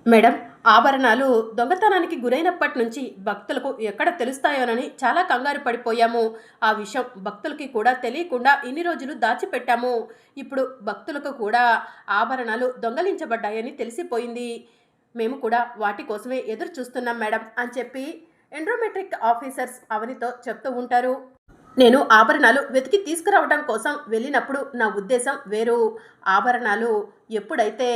Madam, ఆభరణాలు దొంగతనానికి గురైనప్పటి నుంచి భక్తులకు ఎక్కడ తెలుస్తాయోనని చాలా కంగారు పడిపోయాము. ఆ విషయం భక్తులకి కూడా తెలియకుండా ఇన్ని రోజులు దాచిపెట్టాము. ఇప్పుడు భక్తులకు కూడా ఆభరణాలు దొంగలించబడ్డాయని తెలిసిపోయింది. మేము కూడా వాటి కోసమే ఎదురు చూస్తున్నాం మేడం అని చెప్పి ఎండ్రోమెట్రిక్ ఆఫీసర్స్ అవనితో చెప్తూ ఉంటారు. నేను ఆభరణాలు వెతికి తీసుకురావడం కోసం వెళ్ళినప్పుడు నా ఉద్దేశం వేరు. ఆభరణాలు ఎప్పుడైతే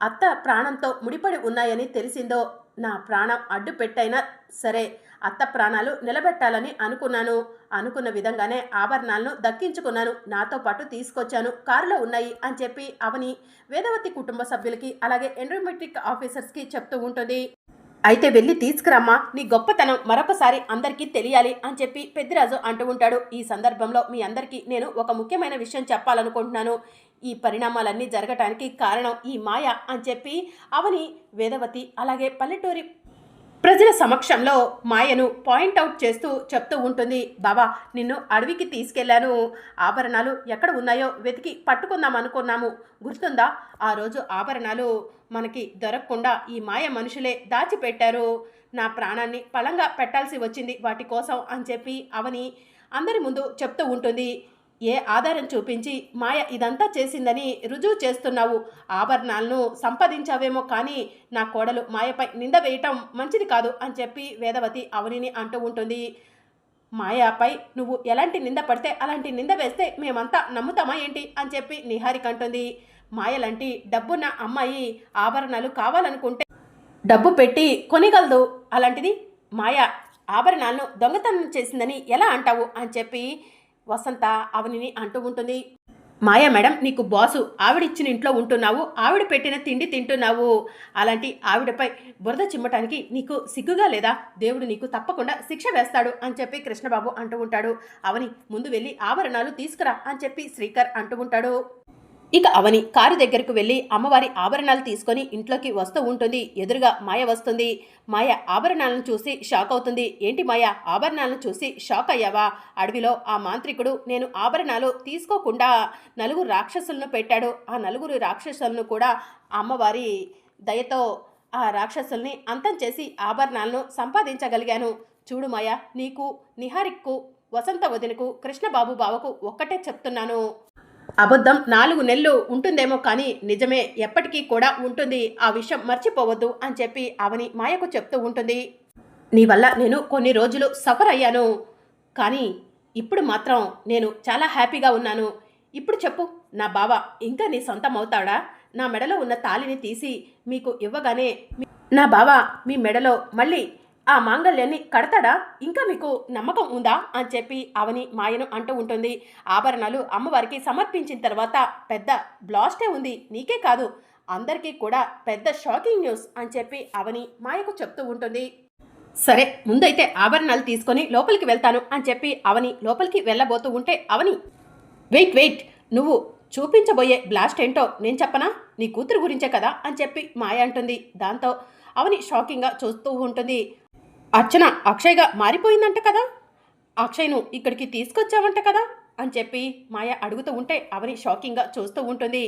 అత్త ప్రాణంతో ముడిపడి ఉన్నాయని తెలిసిందో నా ప్రాణం అడ్డు పెట్టైనా సరే అత్త ప్రాణాలు నిలబెట్టాలని అనుకున్నాను. అనుకున్న విధంగానే ఆభరణాలను దక్కించుకున్నాను. నాతో పాటు తీసుకొచ్చాను. కారులో ఉన్నాయి అని చెప్పి అవని వేదవతి కుటుంబ సభ్యులకి అలాగే ఎండ్రోమెట్రిక్ ఆఫీసర్స్కి చెప్తూ ఉంటుంది. అయితే వెళ్ళి తీసుకురమ్మా, నీ గొప్పతనం మరొకసారి అందరికీ తెలియాలి అని చెప్పి పెద్దిరాజు అంటూ ఉంటాడు. ఈ సందర్భంలో మీ అందరికీ నేను ఒక ముఖ్యమైన విషయం చెప్పాలనుకుంటున్నాను. ఈ పరిణామాలన్నీ జరగటానికి కారణం ఈ మాయ అని చెప్పి అవని వేదవతి అలాగే పల్లెటూరి ప్రజల సమక్షంలో మాయను పాయింట్అవుట్ చేస్తూ చెప్తూ ఉంటుంది. బాబా, నిన్ను అడవికి తీసుకెళ్లాను. ఆభరణాలు ఎక్కడ ఉన్నాయో వెతికి పట్టుకుందాం అనుకున్నాము. గుర్తుందా? ఆ రోజు ఆభరణాలు మనకి దొరకకుండా ఈ మాయ మనుషులే దాచిపెట్టారు. నా ప్రాణాన్ని పళంగా పెట్టాల్సి వచ్చింది వాటి కోసం అని చెప్పి అవని అందరి ముందు చెప్తూ ఉంటుంది. ఏ ఆధారం చూపించి మాయ ఇదంతా చేసిందని రుజువు చేస్తున్నావు? ఆభరణాలను సంపాదించావేమో కానీ నా కోడలు మాయపై నింద వేయటం మంచిది కాదు అని చెప్పి వేదవతి అవనిని అంటూ ఉంటుంది. మాయపై నువ్వు ఎలాంటి నింద పడితే అలాంటి నింద వేస్తే మేమంతా నమ్ముతామా ఏంటి అని చెప్పి నిహారిక అంటుంది. మాయలాంటి డబ్బున్న అమ్మాయి ఆభరణాలు కావాలనుకుంటే డబ్బు పెట్టి కొనిగలదు. అలాంటిది మాయ ఆభరణాలను దొంగతనం చేసిందని ఎలా అంటావు అని చెప్పి వసంత అవనిని అంటూ ఉంటుంది. మాయా మేడం, నీకు బాసు ఆవిడిచ్చిన ఇంట్లో ఉంటున్నావు, ఆవిడ పెట్టిన తిండి తింటున్నావు. అలాంటి ఆవిడపై బురద చిమ్మటానికి నీకు సిగ్గుగా లేదా? దేవుడు నీకు తప్పకుండా శిక్ష వేస్తాడు అని చెప్పి కృష్ణబాబు అంటూ ఉంటాడు. అవని ముందు వెళ్ళి ఆభరణాలు తీసుకురా అని చెప్పి శ్రీకర్ అంటూ ఉంటాడు. ఇక అవని కారు దగ్గరకు వెళ్ళి అమ్మవారి ఆభరణాలు తీసుకొని ఇంట్లోకి వస్తూ ఉంటుంది. ఎదురుగా మాయ వస్తుంది. మాయ ఆభరణాలను చూసి షాక్ అవుతుంది. ఏంటి మాయ, ఆభరణాలను చూసి షాక్ అయ్యావా? అడవిలో ఆ మాంత్రికుడు నేను ఆభరణాలు తీసుకోకుండా నలుగురు రాక్షసులను పెట్టాడు. ఆ నలుగురు రాక్షసులను కూడా అమ్మవారి దయతో ఆ రాక్షసుల్ని అంతం చేసి ఆభరణాలను సంపాదించగలిగాను. చూడు మాయ, నీకు, నిహారిక్కు, వసంత వదినకు, కృష్ణబాబు బావకు ఒక్కటే చెప్తున్నాను. అబద్ధం 4 నెలలు ఉంటుందేమో కానీ నిజమే ఎప్పటికీ కూడా ఉంటుంది. ఆ విషయం మర్చిపోవద్దు అని చెప్పి అవని మాయకు చెప్తూ ఉంటుంది. నీ వల్ల నేను కొన్ని రోజులు సఫర్ అయ్యాను, కానీ ఇప్పుడు మాత్రం నేను చాలా హ్యాపీగా ఉన్నాను. ఇప్పుడు చెప్పు, నా బావ ఇంకా నీ సొంతం అవుతాడా? నా మెడలో ఉన్న తాళిని తీసి మీకు ఇవ్వగానే నా బావ మీ మెడలో మళ్ళీ ఆ మాంగళ్యాన్ని కడతాడా? ఇంకా మీకు నమ్మకం ఉందా అని చెప్పి అవని మాయను అంటూ ఉంటుంది. ఆభరణాలు అమ్మవారికి సమర్పించిన తర్వాత పెద్ద బ్లాస్టే ఉంది. నీకే కాదు అందరికీ కూడా పెద్ద షాకింగ్ న్యూస్ అని చెప్పి అవని మాయకు చెప్తూ ఉంటుంది. సరే, ముందైతే ఆభరణాలు తీసుకొని లోపలికి వెళ్తాను అని చెప్పి అవని లోపలికి వెళ్ళబోతూ ఉంటే అవని వెయిట్ వెయిట్, నువ్వు చూపించబోయే బ్లాస్ట్ ఏంటో నేను చెప్పనా? నీ కూతురు గురించే కదా అని చెప్పి మాయ అంటుంది. దాంతో అవని షాకింగ్గా చూస్తూ ఉంటుంది. అర్చన అక్షయ్గా మారిపోయిందంట కదా, అక్షయ్ను ఇక్కడికి తీసుకొచ్చావంట కదా అని చెప్పి మాయ అడుగుతూ ఉంటే అవని షాకింగ్గా చూస్తూ ఉంటుంది.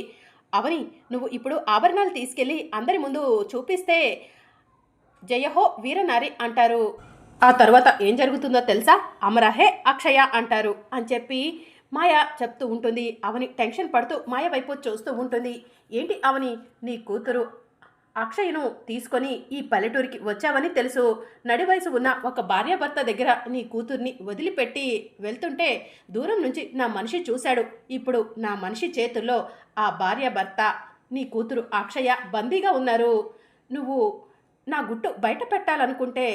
అవని, నువ్వు ఇప్పుడు ఆభరణాలు తీసుకెళ్ళి అందరి ముందు చూపిస్తే జయహో వీరనారి అంటారు. ఆ తర్వాత ఏం జరుగుతుందో తెలుసా? అమరహే అక్షయ అంటారు అని చెప్పి మాయ చెప్తూ ఉంటుంది. అవని టెన్షన్ పడుతూ మాయ వైపు చూస్తూ ఉంటుంది. ఏంటి అవని, నీ కూతురు అక్షయ్ను తీసుకొని ఈ పల్లెటూరికి వచ్చావని తెలుసు. నడి వయసు ఉన్న ఒక భార్యాభర్త దగ్గర నీ కూతుర్ని వదిలిపెట్టి వెళ్తుంటే దూరం నుంచి నా మనిషి చూశాడు. ఇప్పుడు నా మనిషి చేతుల్లో ఆ భార్యాభర్త నీ కూతురు అక్షయ బందీగా ఉన్నారు. నువ్వు నా గుట్టు బయట పెట్టాలనుకుంటే,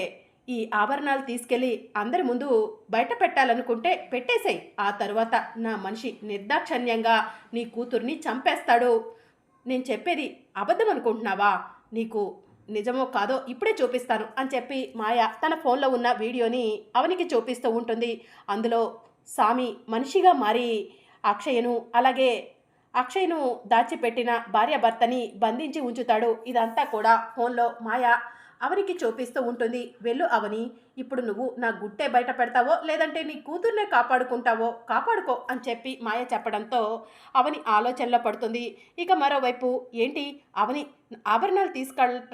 ఈ ఆభరణాలు తీసుకెళ్ళి అందరి ముందు బయట పెట్టాలనుకుంటే పెట్టేసేయ్. ఆ తర్వాత నా మనిషి నిర్దాక్షణ్యంగా నీ కూతుర్ని చంపేస్తాడు. నేను చెప్పేది అబద్ధం అనుకుంటున్నావా? నీకు నిజమో కాదో ఇప్పుడే చూపిస్తాను అని చెప్పి మాయ తన ఫోన్లో ఉన్న వీడియోని అవనికి చూపిస్తూ ఉంటుంది. అందులో సామి మనిషిగా మారి అక్షయ్ను అలాగే అక్షయ్ను దాచిపెట్టిన భార్యాభర్తని బంధించి ఉంచుతాడు. ఇదంతా కూడా ఫోన్లో మాయ అవనికి చూపిస్తూ ఉంటుంది. వెళ్ళు అవని, ఇప్పుడు నువ్వు నా గుట్టే బయట పెడతావో లేదంటే నీ కూతుర్నే కాపాడుకుంటావో కాపాడుకో అని చెప్పి మాయ చెప్పడంతో అవని ఆలోచనలో పడుతుంది. ఇక మరోవైపు ఏంటి అవని ఆభరణాలు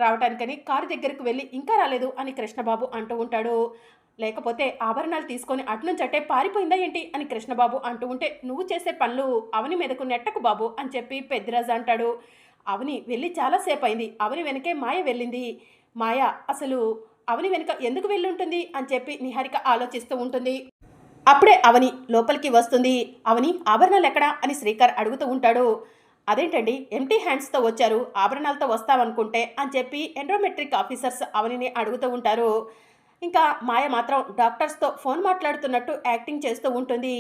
రావటానికని కారు దగ్గరకు వెళ్ళి ఇంకా రాలేదు అని కృష్ణబాబు అంటూ ఉంటాడు. లేకపోతే ఆభరణాలు తీసుకొని అట్నుంచి అట్టే పారిపోయిందా ఏంటి అని కృష్ణబాబు అంటూ ఉంటే, నువ్వు చేసే పనులు అవని మీదకు నెట్టకు బాబు అని చెప్పి పెద్దిరాజు అంటాడు. అవని వెళ్ళి చాలాసేపు అయింది, అవని వెనకే మాయ వెళ్ళింది. మాయ అసలు అవని వెనుక ఎందుకు వెళ్ళి ఉంటుంది అని చెప్పి నిహారిక ఆలోచిస్తూ ఉంటుంది. అప్పుడే అవని లోపలికి వస్తుంది. అవని ఆభరణాలు ఎక్కడా అని శ్రీకర్ అడుగుతూ ఉంటాడు. అదేంటండి ఎంటీ హ్యాండ్స్తో వచ్చారు, ఆభరణాలతో వస్తామనుకుంటే అని చెప్పి ఎండ్రోమెట్రిక్ ఆఫీసర్స్ అవనిని అడుగుతూ ఉంటారు. ఇంకా మాయ మాత్రం డాక్టర్స్తో ఫోన్ మాట్లాడుతున్నట్టు యాక్టింగ్ చేస్తూ ఉంటుంది.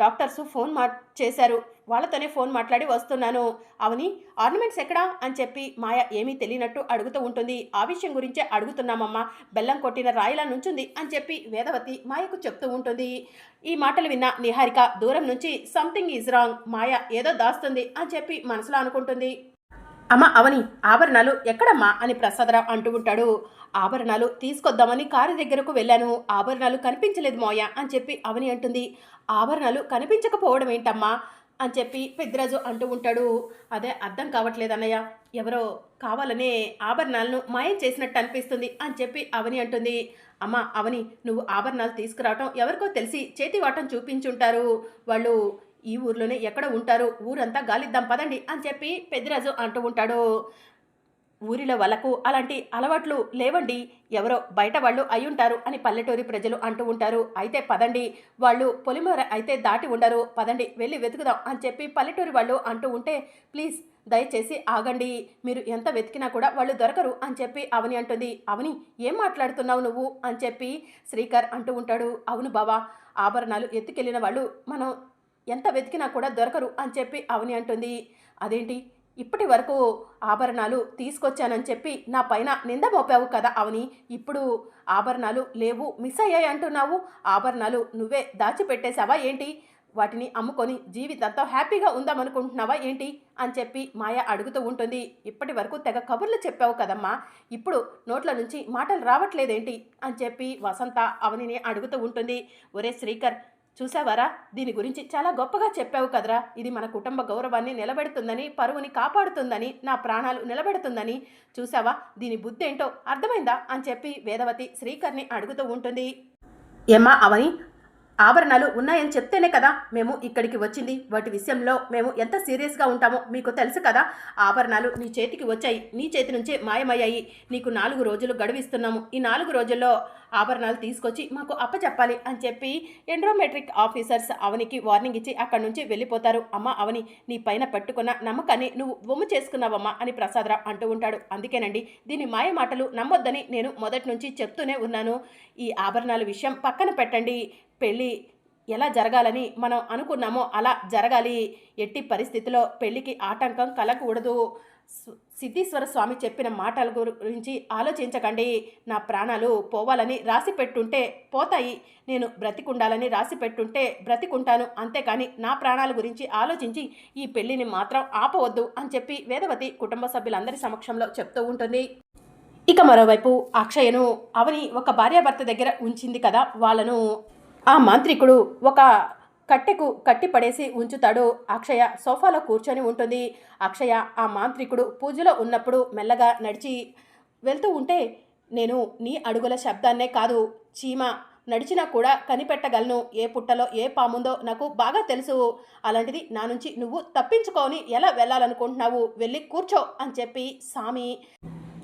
డాక్టర్స్ ఫోన్ చేశారు, వాళ్ళతోనే ఫోన్ మాట్లాడి వస్తున్నాను. అవని ఆర్నమెంట్స్ ఎక్కడా అని చెప్పి మాయ ఏమీ తెలియనట్టు అడుగుతూ ఉంటుంది. ఆ విషయం గురించే అడుగుతున్నామమ్మా, బెల్లం కొట్టిన రాయిలా నుంచుంది అని చెప్పి వేదవతి మాయకు చెప్తూ ఉంటుంది. ఈ మాటలు విన్న నిహారిక దూరం నుంచి సంథింగ్ ఈజ్ రాంగ్, మాయ ఏదో దాస్తుంది అని చెప్పి మనసులో అనుకుంటుంది. అమ్మ అవని ఆభరణాలు ఎక్కడమ్మా అని ప్రసాదరావు అంటూ ఉంటాడు. ఆభరణాలు తీసుకొద్దామని కారు దగ్గరకు వెళ్ళాను, ఆభరణాలు కనిపించలేదు మోయ అని చెప్పి అవని అంటుంది. ఆభరణాలు కనిపించకపోవడం ఏంటమ్మా అని చెప్పి పెద్దిరాజు అంటూ ఉంటాడు. అదే అర్థం కావట్లేదు అన్నయ్య, ఎవరో కావాలనే ఆభరణాలను మాయం చేసినట్టు అనిపిస్తుంది అని చెప్పి అవని అంటుంది. అమ్మ అవని, నువ్వు ఆభరణాలు తీసుకురావటం ఎవరికో తెలిసి చేతివాటం చూపించుంటారు, వాళ్ళు ఈ ఊర్లోనే ఎక్కడ ఉంటారు, ఊరంతా గాలిద్దాం పదండి అని చెప్పి పెద్దిరాజు అంటూ ఉంటాడు. ఊరిలో వాళ్ళకు అలాంటి అలవాట్లు లేవండి, ఎవరో బయట వాళ్ళు అయ్యుంటారు అని పల్లెటూరి ప్రజలు అంటూ ఉంటారు. అయితే పదండి, వాళ్ళు పొలిమేర అయితే దాటి ఉండరు, పదండి వెళ్ళి వెతుకుదాం అని చెప్పి పల్లెటూరి వాళ్ళు అంటూ ఉంటే, ప్లీజ్ దయచేసి ఆగండి, మీరు ఎంత వెతికినా కూడా వాళ్ళు దొరకరు అని చెప్పి అవని అంటుంది. అవని ఏం మాట్లాడుతున్నావు నువ్వు అని చెప్పి శ్రీకర్ అంటూ ఉంటాడు. అవును బావా, ఆభరణాలు ఎత్తుకెళ్ళిన వాళ్ళు మనం ఎంత వెతికినా కూడా దొరకరు అని చెప్పి అవని అంటుంది. అదేంటి ఇప్పటి వరకు ఆభరణాలు తీసుకొచ్చానని చెప్పి నా పైన నింద మోపావు కదా అవని, ఇప్పుడు ఆభరణాలు లేవు మిస్ అయ్యాయి అంటున్నావు, ఆభరణాలు నువ్వే దాచిపెట్టేశావా ఏంటి, వాటిని అమ్ముకొని జీవితంతో హ్యాపీగా ఉందామనుకుంటున్నావా ఏంటి అని చెప్పి మాయ అడుగుతూ ఉంటుంది. ఇప్పటి వరకు తెగ కబుర్లు చెప్పావు కదమ్మా, ఇప్పుడు నోట్ల నుంచి మాటలు రావట్లేదేంటి అని చెప్పి వసంత అవనిని అడుగుతూ ఉంటుంది. ఒరే శ్రీకర్, చూసావారా, దీని గురించి చాలా గొప్పగా చెప్పావు కదరా, ఇది మన కుటుంబ గౌరవాన్ని నిలబెడుతుందని, పరువుని కాపాడుతుందని, నా ప్రాణాలు నిలబెడుతుందని, చూసావా దీని బుద్ధి ఏంటో అర్థమైందా అని చెప్పి వేదవతి శ్రీకర్ని అడుగుతూ ఉంటుంది. ఏమ్మా అవని, ఆభరణాలు ఉన్నాయని చెప్తేనే కదా మేము ఇక్కడికి వచ్చింది, వాటి విషయంలో మేము ఎంత సీరియస్గా ఉంటామో మీకు తెలుసు కదా, ఆభరణాలు నీ చేతికి వచ్చాయి, నీ చేతి నుంచే మాయమయ్యాయి, నీకు 4 రోజులు గడువిస్తున్నాము, ఈ 4 రోజుల్లో ఆభరణాలు తీసుకొచ్చి మాకు అప్పచెప్పాలి అని చెప్పి ఎండ్రోమెట్రిక్ ఆఫీసర్స్ అవనికి వార్నింగ్ ఇచ్చి అక్కడి నుంచి వెళ్ళిపోతారు. అమ్మ అవని, నీ పైన పెట్టుకున్న నమ్మకాన్ని నువ్వు వమ్ము చేసుకున్నావమ్మా అని ప్రసాదరావు అంటూ ఉంటాడు. అందుకేనండి దీని మాయ మాటలు నమ్మొద్దని నేను మొదటి నుంచి చెప్తూనే ఉన్నాను. ఈ ఆభరణాల విషయం పక్కన పెట్టండి, పెళ్ళి ఎలా జరగాలని మనం అనుకున్నామో అలా జరగాలి, ఎట్టి పరిస్థితిలో పెళ్ళికి ఆటంకం కలగకూడదు, సిద్ధేశ్వర స్వామి చెప్పిన మాటల గురించి ఆలోచించకండి, నా ప్రాణాలు పోవాలని రాసి పెట్టుంటే పోతాయి, నేను బ్రతికుండాలని రాసి పెట్టుంటే బ్రతికుంటాను, అంతేకాని నా ప్రాణాల గురించి ఆలోచించి ఈ పెళ్ళిని మాత్రం ఆపవద్దు అని చెప్పి వేదవతి కుటుంబ సభ్యులందరి సమక్షంలో చెప్తూ ఉంటుంది. ఇక మరోవైపు అక్షయను అవని ఒక భార్యాభర్త దగ్గర ఉంచింది కదా, వాళ్ళను ఆ మాంత్రికుడు ఒక కట్టెకు కట్టిపడేసి ఉంచుతాడు. అక్షయ సోఫాలో కూర్చొని ఉంటుంది. అక్షయ ఆ మాంత్రికుడు పూజలో ఉన్నప్పుడు మెల్లగా నడిచి వెళ్తూ ఉంటే, నేను నీ అడుగుల శబ్దాన్నే కాదు, చీమ నడిచినా కూడా కనిపెట్టగలను, ఏ పుట్టలో ఏ పాముందో నాకు బాగా తెలుసు, అలాంటిది నా నుంచి నువ్వు తప్పించుకొని ఎలా వెళ్ళాలనుకుంటున్నావు, వెళ్ళి కూర్చో అని చెప్పి స్వామి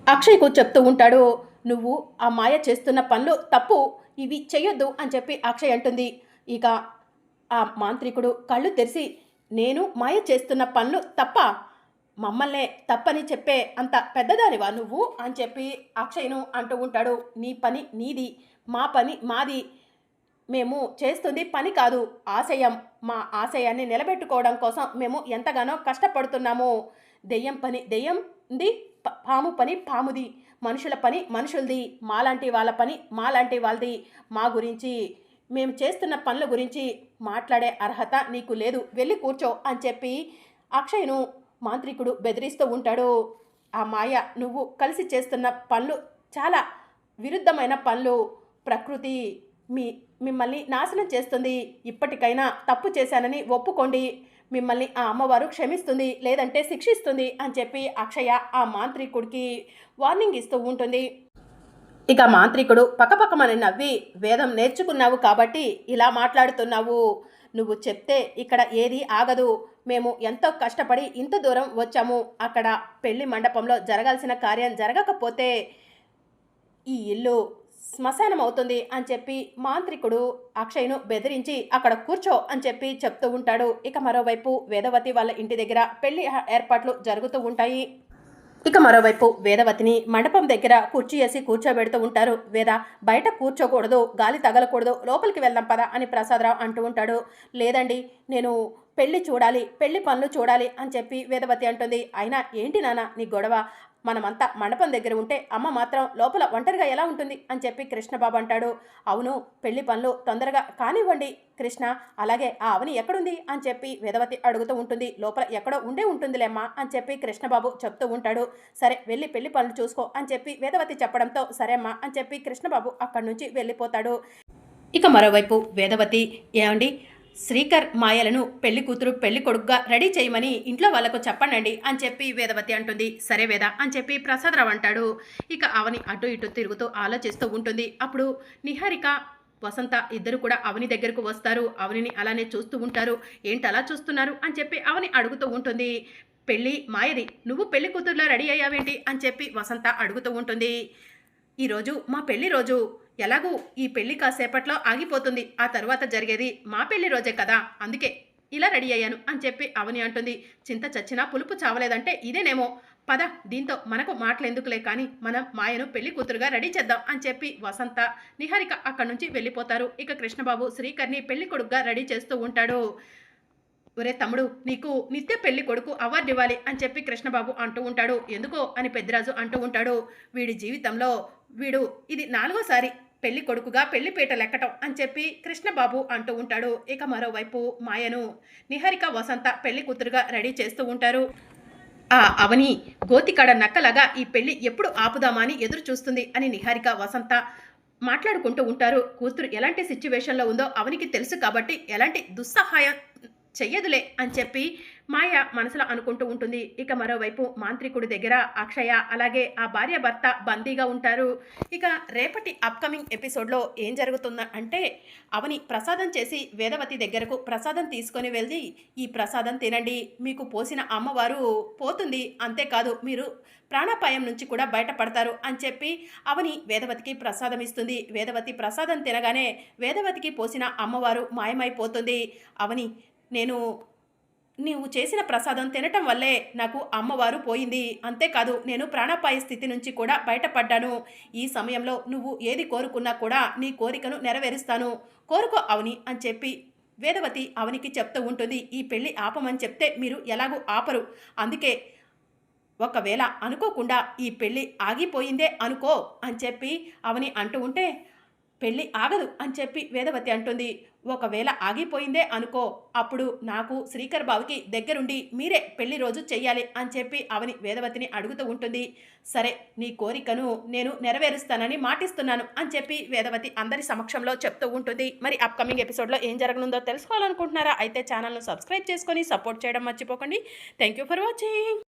అక్షయ్కు చెప్తూ ఉంటాడు. నువ్వు ఆ మాయ చేస్తున్న పనులు తప్పు, ఇవి చెయ్యొద్దు అని చెప్పి అక్షయ్ అంటుంది. ఇక ఆ మాంత్రికుడు కళ్ళు తెరిచి, నేను మాయ చేస్తున్న పనులు తప్ప, మమ్మల్నే తప్పని చెప్పే అంత పెద్దదానివా నువ్వు అని చెప్పి అక్షయ్ను అంటూ ఉంటాడు. నీ పని నీది, మా పని మాది, మేము చేస్తుంది పని కాదు, ఆశయం, మా ఆశయాన్ని నిలబెట్టుకోవడం కోసం మేము ఎంతగానో కష్టపడుతున్నాము, దెయ్యం పని దెయ్యంది, పాము పని పాముది, మనుషుల పని మనుషులది, మాలాంటి వాళ్ళ పని మాలాంటి వాళ్ళది, మా గురించి మేము చేస్తున్న పనుల గురించి మాట్లాడే అర్హత నీకు లేదు, వెళ్ళి కూర్చో అని చెప్పి అక్షయ్ను మాంత్రికుడు బెదిరిస్తూ ఉంటాడు. ఆ మాయ నువ్వు కలిసి చేస్తున్న పనులు చాలా విరుద్ధమైన పనులు ప్రకృతి మీ మిమ్మల్ని నాశనం చేస్తుంది. ఇప్పటికైనా తప్పు చేశానని ఒప్పుకోండి. మిమ్మల్ని ఆ అమ్మవారు క్షమిస్తుంది, లేదంటే శిక్షిస్తుంది అని చెప్పి అక్షయ ఆ మాంత్రికుడికి వార్నింగ్ ఇస్తూ ఉంటుంది. ఇక మాంత్రికుడు పక్కపక్కమని నవ్వి, వేదం నేర్చుకున్నావు కాబట్టి ఇలా మాట్లాడుతున్నావు. నువ్వు చెప్తే ఇక్కడ ఏది ఆగదు. మేము ఎంతో కష్టపడి ఇంత దూరం వచ్చాము. అక్కడ పెళ్లి మండపంలో జరగాల్సిన కార్యం జరగకపోతే ఈ ఇల్లు శ్మశానం అవుతుంది అని చెప్పి మాంత్రికుడు అక్షయ్ను బెదిరించి అక్కడ కూర్చో అని చెప్పి చెప్తూ ఉంటాడు. ఇక మరోవైపు వేదవతి వాళ్ళ ఇంటి దగ్గర పెళ్లి ఏర్పాట్లు జరుగుతూ ఉంటాయి. ఇక మరోవైపు వేదవతిని మండపం దగ్గర కుర్చీ వేసి కూర్చోబెడుతూ ఉంటారు. వేద, బయట కూర్చోకూడదు, గాలి తగలకూడదు, లోపలికి వెళ్దాం పద అని ప్రసాదరావు అంటూ ఉంటాడు. లేదండి, నేను పెళ్లి చూడాలి, పెళ్లి పనులు చూడాలి అని చెప్పి వేదవతి అంటుంది. అయినా ఏంటి నాన్న నీ గొడవ? మనమంతా మండపం దగ్గర ఉంటే అమ్మ మాత్రం లోపల ఒంటరిగా ఎలా ఉంటుంది అని చెప్పి కృష్ణబాబు అంటాడు. అవును, పెళ్లి పనులు తొందరగా కానివ్వండి కృష్ణ. అలాగే ఆ అవని ఎక్కడుంది అని చెప్పి వేదవతి అడుగుతూ ఉంటుంది. లోపల ఎక్కడో ఉండే ఉంటుందిలేమ్మా అని చెప్పి కృష్ణబాబు చెప్తూ ఉంటాడు. సరే వెళ్ళి పెళ్లి పనులు చూసుకో అని చెప్పి వేదవతి చెప్పడంతో సరే అమ్మా అని చెప్పి కృష్ణబాబు అక్కడి నుంచి వెళ్ళిపోతాడు. ఇక మరోవైపు వేదవతి, ఏమండి, శ్రీకర్ మాయలను పెళ్లి కూతురు పెళ్లి కొడుకుగా రెడీ చేయమని ఇంట్లో వాళ్ళకు చెప్పండి అని చెప్పి వేదవతి అంటుంది. సరే వేద అని చెప్పి ప్రసాదరావు అంటాడు. ఇక అవని అటు ఇటు తిరుగుతూ ఆలోచిస్తూ ఉంటుంది. అప్పుడు నిహారిక, వసంత ఇద్దరు కూడా అవని దగ్గరకు వస్తారు. అవనిని అలానే చూస్తూ ఉంటారు. ఏంటి అలా చూస్తున్నారు అని చెప్పి అవని అడుగుతూ ఉంటుంది. పెళ్ళి మాయది, నువ్వు పెళ్లి కూతురులా రెడీ అయ్యావేంటి అని చెప్పి వసంత అడుగుతూ ఉంటుంది. ఈరోజు మా పెళ్లి రోజు, ఎలాగూ ఈ పెళ్లి కాసేపట్లో ఆగిపోతుంది, ఆ తర్వాత జరిగేది మా పెళ్లి రోజే కదా, అందుకే ఇలా రెడీ అయ్యాను అని చెప్పి అవని అంటుంది. చింత చచ్చినా పులుపు చావలేదంటే ఇదేనేమో. పద, దీంతో మనకు మాటలెందుకులే కానీ మనం మాయను పెళ్లి కూతురుగా రెడీ చేద్దాం అని చెప్పి వసంత నిహారిక అక్కడి నుంచి వెళ్ళిపోతారు. ఇక కృష్ణబాబు శ్రీకర్ని పెళ్లి కొడుకుగా రెడీ చేస్తూ ఉంటాడు. ఒరే తమ్ముడు, నీకు నిత్య పెళ్లి కొడుకు అవార్డు ఇవ్వాలి అని చెప్పి కృష్ణబాబు అంటూ ఉంటాడు. ఎందుకో అని పెద్దరాజు అంటూ ఉంటాడు. వీడి జీవితంలో వీడు ఇది 4వసారి పెళ్లి కొడుకుగా పెళ్లిపీట లెక్కటం అని చెప్పి కృష్ణబాబు అంటూ ఉంటాడు. ఇక మరోవైపు మాయను నిహారిక వసంత పెళ్లి కూతురుగా రెడీ చేస్తూ ఉంటారు. ఆ అవని గోతికాడ నక్కలాగా ఈ పెళ్లి ఎప్పుడు ఆపుదామా అని ఎదురు చూస్తుంది అని నిహారిక వసంత మాట్లాడుకుంటూ ఉంటారు. కూతురు ఎలాంటి సిచ్యువేషన్లో ఉందో అవనికి తెలుసు కాబట్టి ఎలాంటి దుస్సహాయం చెయ్యదులే అని చెప్పి మాయ మనసులో అనుకుంటూ ఉంటుంది. ఇక మరోవైపు మాంత్రికుడి దగ్గర అక్షయ అలాగే ఆ భార్య భర్త బందీగా ఉంటారు. ఇక రేపటి అప్కమింగ్ ఎపిసోడ్లో ఏం జరుగుతుందా అంటే, అవని ప్రసాదం చేసి వేదవతి దగ్గరకు ప్రసాదం తీసుకొని వెళ్ళి, ఈ ప్రసాదం తినండి, మీకు పోసిన అమ్మవారు పోతుంది, అంతేకాదు మీరు ప్రాణాపాయం నుంచి కూడా బయటపడతారు అని చెప్పి అవని వేదవతికి ప్రసాదం ఇస్తుంది. వేదవతి ప్రసాదం తినగానే వేదవతికి పోసిన అమ్మవారు మాయమైపోతుంది. అవని, నీవు చేసిన ప్రసాదం తినటం వల్లే నాకు అమ్మవారు పోయింది, అంతేకాదు నేను ప్రాణాపాయ స్థితి నుంచి కూడా బయటపడ్డాను. ఈ సమయంలో నువ్వు ఏది కోరుకున్నా కూడా నీ కోరికను నెరవేరుస్తాను, కోరుకో అవని అని చెప్పి వేదవతి అవనికి చెప్తూ ఉంటుంది. ఈ పెళ్లి ఆపమని చెప్తే మీరు ఎలాగూ ఆపరు, అందుకే ఒకవేళ అనుకోకుండా ఈ పెళ్ళి ఆగిపోయిందే అనుకో అని చెప్పి అవని అంటూ ఉంటే, పెళ్ళి ఆగదు అని చెప్పి వేదవతి అంటుంది. ఒకవేళ ఆగిపోయిందే అనుకో, అప్పుడు నాకు శ్రీకర్ బాబుకి దగ్గరుండి మీరే పెళ్లి రోజు చెయ్యాలి అని చెప్పి అవని వేదవతిని అడుగుతూ ఉంటుంది. సరే, నీ కోరికను నేను నెరవేరుస్తానని మాటిస్తున్నాను అని చెప్పి వేదవతి అందరి సమక్షంలో చెప్తూ ఉంటుంది. మరి అప్కమింగ్ ఎపిసోడ్లో ఏం జరగనుందో తెలుసుకోవాలనుకుంటున్నారా? అయితే ఛానల్ను సబ్స్క్రైబ్ చేసుకొని సపోర్ట్ చేయడం మర్చిపోకండి. Thank you for watching.